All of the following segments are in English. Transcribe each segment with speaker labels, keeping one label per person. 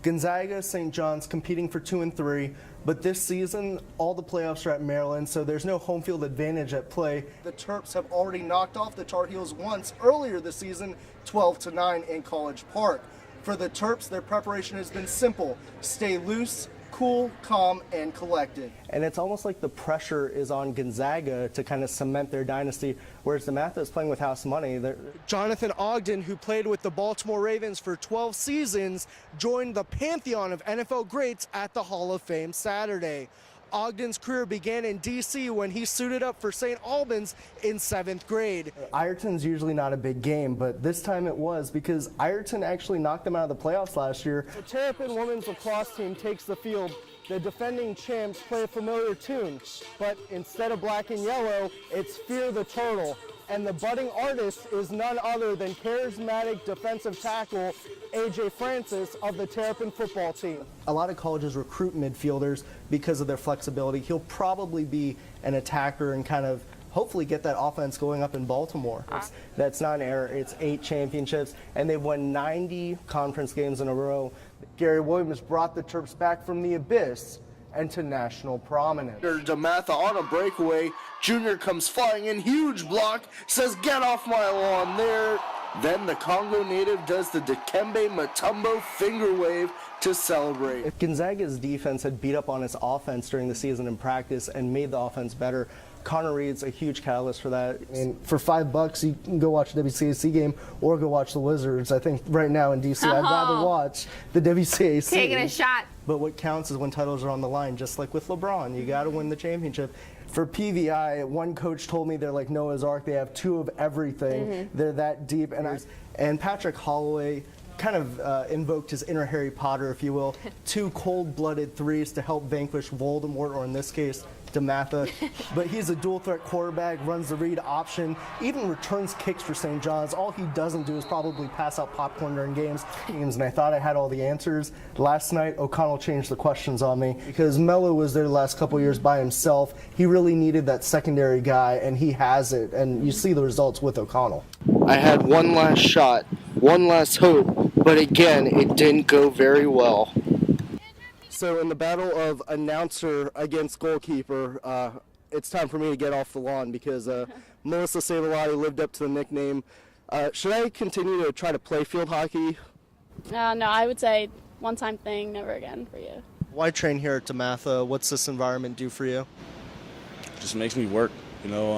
Speaker 1: Gonzaga, St. John's competing for 2 and 3, but this season all the playoffs are at Maryland, so there's no home field advantage at play. The Terps have already knocked off the Tar Heels once earlier this season, 12-9 in College Park. For the Terps, their preparation has been simple: stay loose, cool, calm, and collected. And it's almost like the pressure is on Gonzaga to kind of cement their dynasty, whereas DeMatha is playing with house money. Jonathan Ogden, who played with the Baltimore Ravens for 12 seasons, joined the pantheon of NFL greats at the Hall of Fame Saturday. Ogden's career began in D.C. when he suited up for St. Albans in 7th grade. Ireton's usually not a big game, but this time it was because Ireton actually knocked them out of the playoffs last year. The Terrapin women's lacrosse team takes the field. The defending champs play a familiar tune, but instead of black and yellow, it's Fear the Turtle. And the budding artist is none other than charismatic defensive tackle A.J. Francis of the Terrapin football team. A lot of colleges recruit midfielders because of their flexibility. He'll probably be an attacker and kind of hopefully get that offense going up in Baltimore. That's not an error. It's 8 championships, and they've won 90 conference games in a row. Gary Williams brought the Terps back from the abyss and to national prominence. DeMatha on a breakaway. Junior comes flying in, huge block, says, "Get off my lawn there." Then the Congo native does the Dikembe Mutombo finger wave to celebrate. If Gonzaga's defense had beat up on its offense during the season in practice and made the offense better, Connor Reed's a huge catalyst for that. And for $5, you can go watch the WCAC game or go watch the Wizards. I think right now in DC, I'd rather watch the WCAC.
Speaker 2: Taking a shot.
Speaker 1: But what counts is when titles are on the line, just like with LeBron. You got to win the championship. For PVI, one coach told me they're like Noah's Ark. They have 2 of everything. They're that deep. And Patrick Holloway kind of invoked his inner Harry Potter, if you will. 2 cold-blooded threes to help vanquish Voldemort, or in this case, DeMatha. But he's a dual-threat quarterback, runs the read option, even returns kicks for St. John's. All he doesn't do is probably pass out popcorn during games. And I thought I had all the answers. Last night, O'Connell changed the questions on me because Mello was there the last couple years by himself. He really needed that secondary guy, and he has it. And you see the results with O'Connell. I had one last shot, one last hope, but again, it didn't go very well. So in the battle of announcer against goalkeeper, it's time for me to get off the lawn because Melissa Savalotti lived up to the nickname. Should I continue to try to play field hockey?
Speaker 3: No, I would say one-time thing, never again for you.
Speaker 1: Why train here at DeMatha? What's this environment do for you?
Speaker 4: It just makes me work. You know,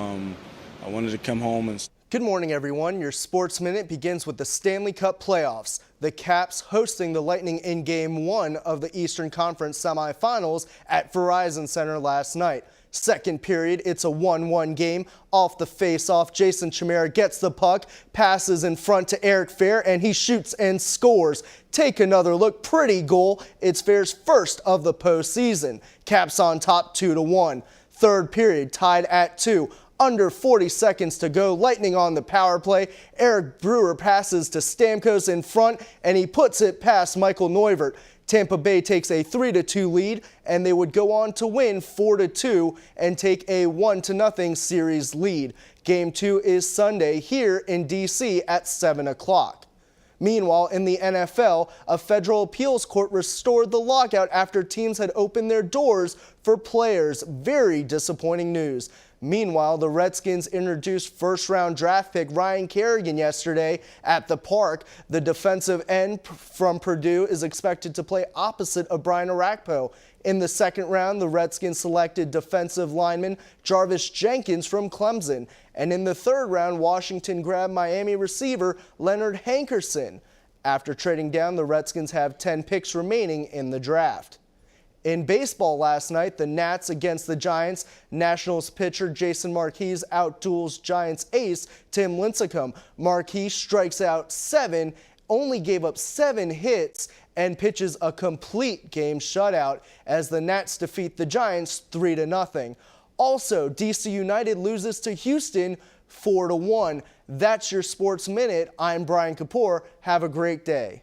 Speaker 4: I wanted to come home and...
Speaker 1: Good morning, everyone. Your Sports Minute begins with the Stanley Cup playoffs. The Caps hosting the Lightning in Game 1 of the Eastern Conference semifinals at Verizon Center last night. Second period, it's a 1-1 game. Off the face-off, Jason Chimera gets the puck, passes in front to Eric Fair, and he shoots and scores. Take another look. Pretty goal. It's Fair's first of the postseason. Caps on top 2-1. Third period, tied at 2. Under 40 seconds to go, Lightning on the power play. Eric Brewer passes to Stamkos in front, and he puts it past Michael Neuvert. Tampa Bay takes a 3-2 lead, and they would go on to win 4-2 and take a 1-0 series lead. Game 2 is Sunday here in D.C. at 7 o'clock. Meanwhile, in the NFL, a federal appeals court restored the lockout after teams had opened their doors for players. Very disappointing news. Meanwhile, the Redskins introduced first-round draft pick Ryan Kerrigan yesterday at the Park. The defensive end from Purdue is expected to play opposite of Brian Orakpo. In the second round, the Redskins selected defensive lineman Jarvis Jenkins from Clemson. And in the third round, Washington grabbed Miami receiver Leonard Hankerson. After trading down, the Redskins have 10 picks remaining in the draft. In baseball last night, the Nats against the Giants. Nationals pitcher Jason Marquis outduels Giants ace Tim Lincecum. Marquis strikes out 7, only gave up 7 hits, and pitches a complete game shutout as the Nats defeat the Giants 3-0. Also, DC United loses to Houston 4-1. That's your Sports Minute. I'm Brian Kapur. Have a great day.